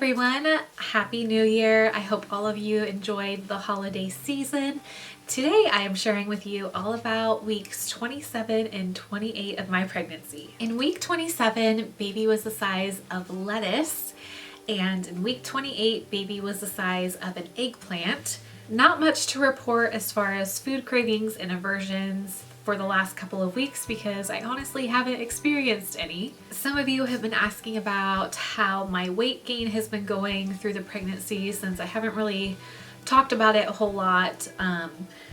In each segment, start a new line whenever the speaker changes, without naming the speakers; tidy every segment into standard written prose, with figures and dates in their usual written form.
everyone, Happy New Year. I hope all of you enjoyed the holiday season. Today I am sharing with you all about weeks 27 and 28 of my pregnancy. In week 27, baby was the size of lettuce, and in week 28, baby was the size of an eggplant. Not much to report as far as food cravings and aversions for the last couple of weeks because I honestly haven't experienced any. Some of you have been asking about how my weight gain has been going through the pregnancy since I haven't really talked about it a whole lot.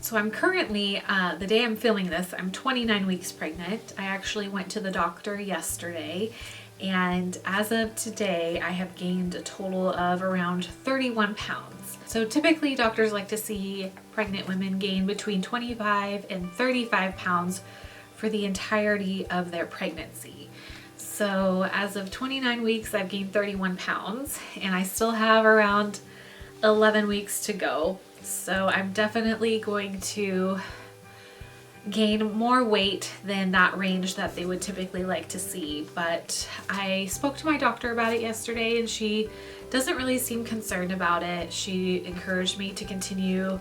So I'm currently, the day I'm filming this, I'm 29 weeks pregnant. I actually went to the doctor yesterday, and as of today, I have gained a total of around 31 pounds. So typically doctors like to see pregnant women gain between 25 and 35 pounds for the entirety of their pregnancy. So as of 29 weeks, I've gained 31 pounds and I still have around 11 weeks to go. So I'm definitely going to gain more weight than that range that they would typically like to see. But I spoke to my doctor about it yesterday and she doesn't really seem concerned about it. She encouraged me to continue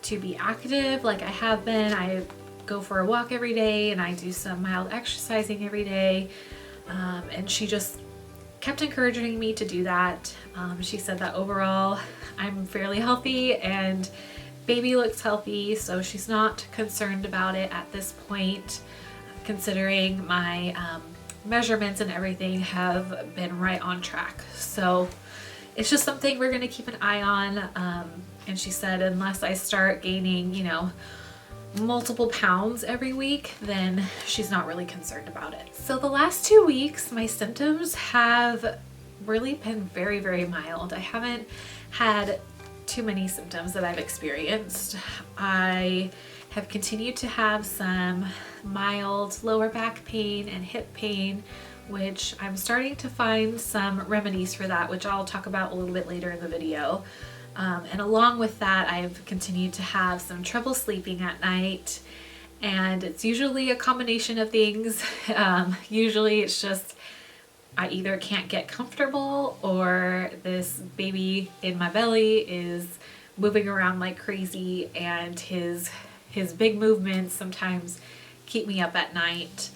to be active like I have been. I go for a walk every day and I do some mild exercising every day. And she just kept encouraging me to do that. She said that overall I'm fairly healthy and baby looks healthy, so she's not concerned about it at this point, considering my measurements and everything have been right on track. So it's just something we're going to keep an eye on. And she said unless I start gaining, multiple pounds every week, then she's not really concerned about it. So the last 2 weeks, my symptoms have really been very, very mild. I haven't had too many symptoms that I've experienced. I have continued to have some mild lower back pain and hip pain, which I'm starting to find some remedies for that, which I'll talk about a little bit later in the video. And along with that, I've continued to have some trouble sleeping at night, and it's usually a combination of things. Usually it's just I either can't get comfortable or this baby in my belly is moving around like crazy, and his big movements sometimes keep me up at night.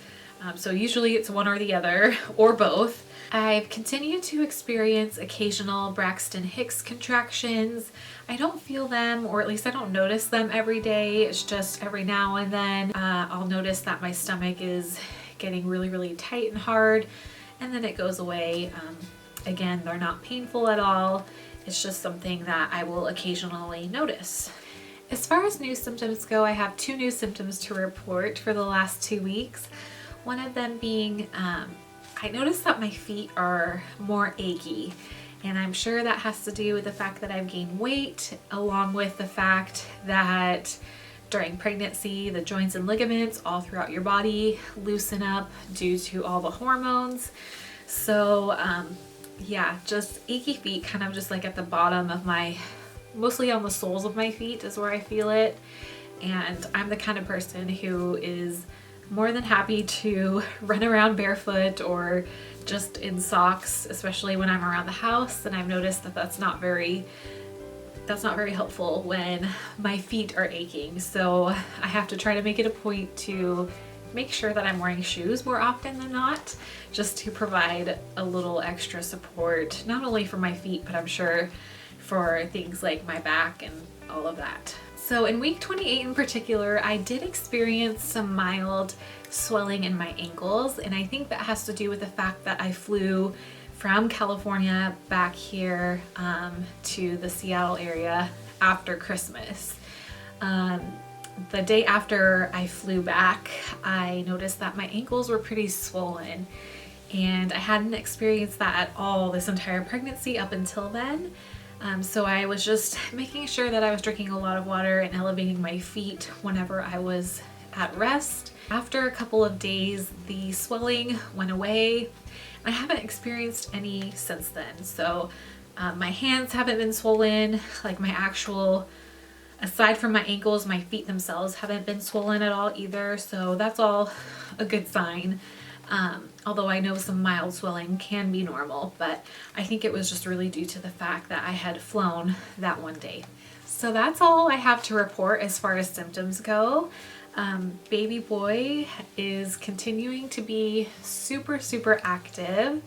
So usually it's one or the other or both. I've continued to experience occasional Braxton Hicks contractions. I don't feel them, or at least I don't notice them every day. It's just every now and then I'll notice that my stomach is getting really, really tight and hard, and then it goes away. Again, they're not painful at all. It's just something that I will occasionally notice. As far as new symptoms go, I have 2 new symptoms to report for the last 2 weeks. One of them being I noticed that my feet are more achy, and I'm sure that has to do with the fact that I've gained weight, along with the fact that during pregnancy the joints and ligaments all throughout your body loosen up due to all the hormones. So yeah, just achy feet, kind of just like at the bottom of my, mostly on the soles of my feet is where I feel it. And I'm the kind of person who is more than happy to run around barefoot or just in socks, especially when I'm around the house. And I've noticed that that's not very helpful when my feet are aching. So I have to try to make it a point to make sure that I'm wearing shoes more often than not, just to provide a little extra support, not only for my feet, but I'm sure for things like my back and all of that. So in week 28 in particular, I did experience some mild swelling in my ankles, and I think that has to do with the fact that I flew from California back here to the Seattle area after Christmas. The day after I flew back, I noticed that my ankles were pretty swollen, and I hadn't experienced that at all this entire pregnancy up until then. So I was just making sure that I was drinking a lot of water and elevating my feet whenever I was at rest. After a couple of days, the swelling went away. I haven't experienced any since then. So my hands haven't been swollen, like my actual, aside from my ankles, my feet themselves haven't been swollen at all either. So that's all a good sign. Although I know some mild swelling can be normal, but I think it was just really due to the fact that I had flown that one day. So that's all I have to report as far as symptoms go. Baby boy is continuing to be super, super active.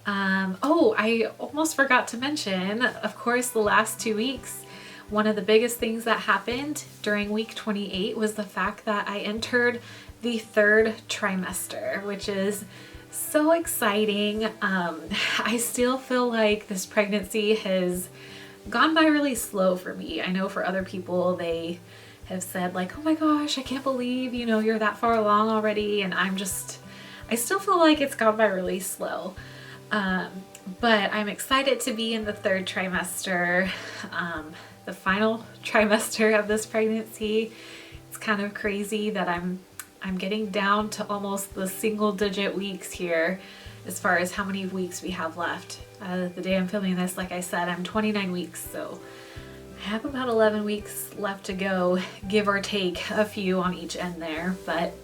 Oh, I almost forgot to mention, of course, the last 2 weeks, one of the biggest things that happened during week 28 was the fact that I entered the 3rd trimester, which is so exciting. I still feel like this pregnancy has gone by really slow for me. I know for other people, they have said like, oh my gosh, I can't believe, you're that far along already. And I still feel like it's gone by really slow. But I'm excited to be in the 3rd trimester, the final trimester of this pregnancy. It's kind of crazy that I'm getting down to almost the single-digit weeks here as far as how many weeks we have left. The day I'm filming this, like I said, I'm 29 weeks, so I have about 11 weeks left to go, give or take a few on each end there. But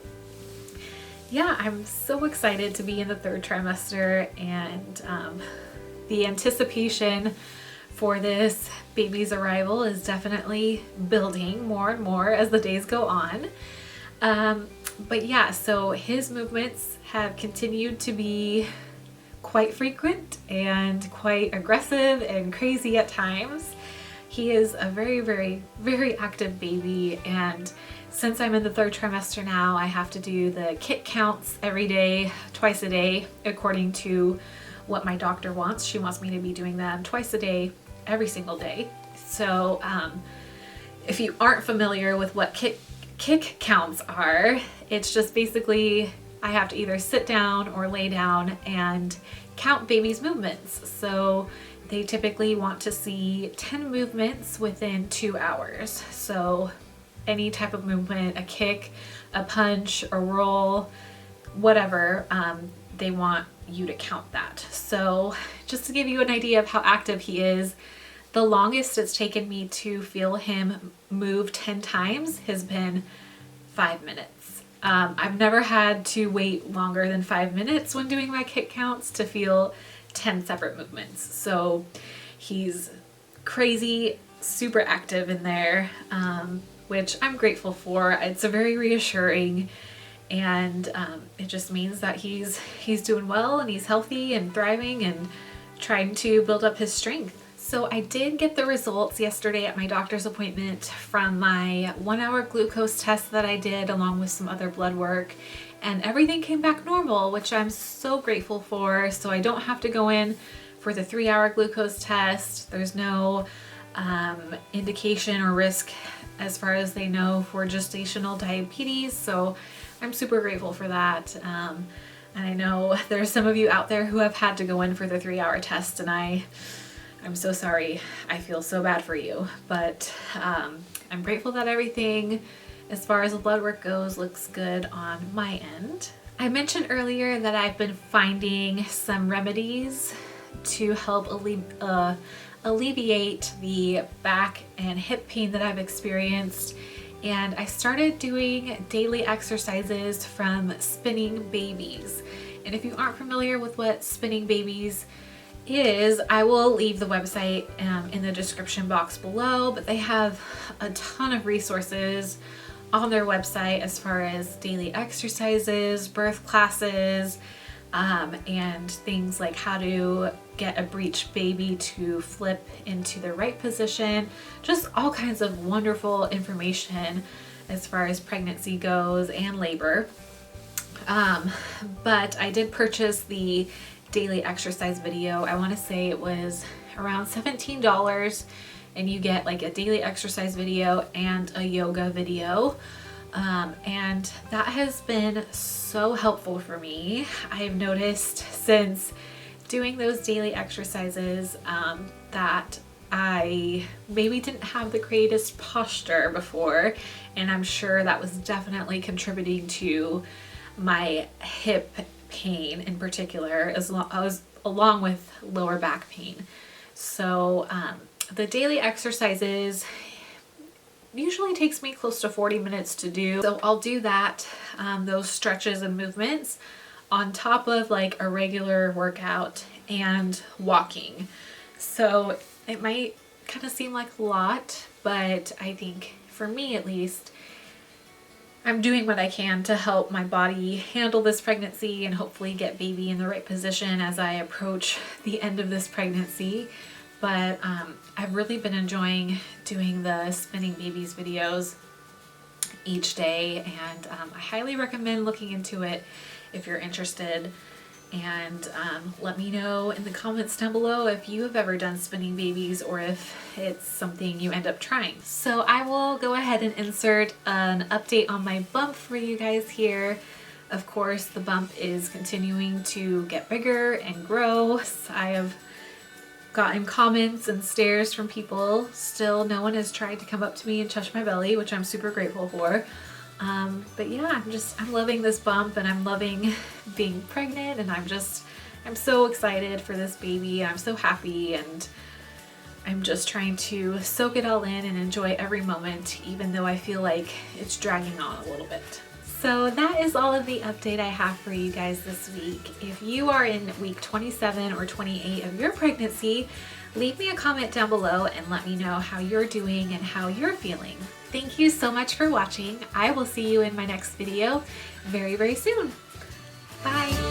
yeah, I'm so excited to be in the 3rd trimester, and the anticipation for this baby's arrival is definitely building more and more as the days go on. But yeah, so his movements have continued to be quite frequent and quite aggressive and crazy at times. He is a very, very, very active baby, and since I'm in the 3rd trimester now, I have to do the kick counts every day, twice a day, according to what my doctor wants. She wants me to be doing them twice a day, every single day. So if you aren't familiar with what kick counts are, it's just basically I have to either sit down or lay down and count baby's movements. So they typically want to see 10 movements within 2 hours. So any type of movement, a kick, a punch, a roll, whatever, they want you to count that. So just to give you an idea of how active he is, the longest it's taken me to feel him move 10 times has been 5 minutes. I've never had to wait longer than 5 minutes when doing my kick counts to feel 10 separate movements. So he's crazy, super active in there, which I'm grateful for. It's a very reassuring, and it just means that he's doing well and he's healthy and thriving and trying to build up his strength. So I did get the results yesterday at my doctor's appointment from my 1-hour glucose test that I did along with some other blood work, and everything came back normal, which I'm so grateful for. So I don't have to go in for the 3-hour glucose test. There's no indication or risk as far as they know for gestational diabetes. So I'm super grateful for that. And I know there's some of you out there who have had to go in for the 3-hour test, and I'm so sorry. I feel so bad for you, but I'm grateful that everything as far as the blood work goes looks good on my end. I mentioned earlier that I've been finding some remedies to help alleviate the back and hip pain that I've experienced, and I started doing daily exercises from Spinning Babies. And if you aren't familiar with what Spinning Babies is, I will leave the website in the description box below, but they have a ton of resources on their website as far as daily exercises, birth classes, and things like how to get a breech baby to flip into the right position. Just all kinds of wonderful information as far as pregnancy goes and labor. But I did purchase the daily exercise video. I want to say it was around $17, and you get like a daily exercise video and a yoga video. And that has been so helpful for me. I've noticed since doing those daily exercises that I maybe didn't have the greatest posture before, and I'm sure that was definitely contributing to my hip pain in particular, along with lower back pain. So the daily exercises usually takes me close to 40 minutes to do. So I'll do that, those stretches and movements, on top of like a regular workout and walking. So it might kind of seem like a lot, but I think for me at least, I'm doing what I can to help my body handle this pregnancy and hopefully get baby in the right position as I approach the end of this pregnancy. But I've really been enjoying doing the spinning babies videos each day, and I highly recommend looking into it if you're interested. And let me know in the comments down below if you have ever done spinning babies or if it's something you end up trying. So I will go ahead and insert an update on my bump for you guys here. Of course, the bump is continuing to get bigger and grow. I have gotten comments and stares from people. Still, no one has tried to come up to me and touch my belly, which I'm super grateful for. But yeah, I'm loving this bump, and I'm loving being pregnant, and I'm so excited for this baby. I'm so happy, and I'm just trying to soak it all in and enjoy every moment, even though I feel like it's dragging on a little bit. So that is all of the update I have for you guys this week. If you are in week 27 or 28 of your pregnancy, leave me a comment down below and let me know how you're doing and how you're feeling. Thank you so much for watching. I will see you in my next video very, very soon. Bye.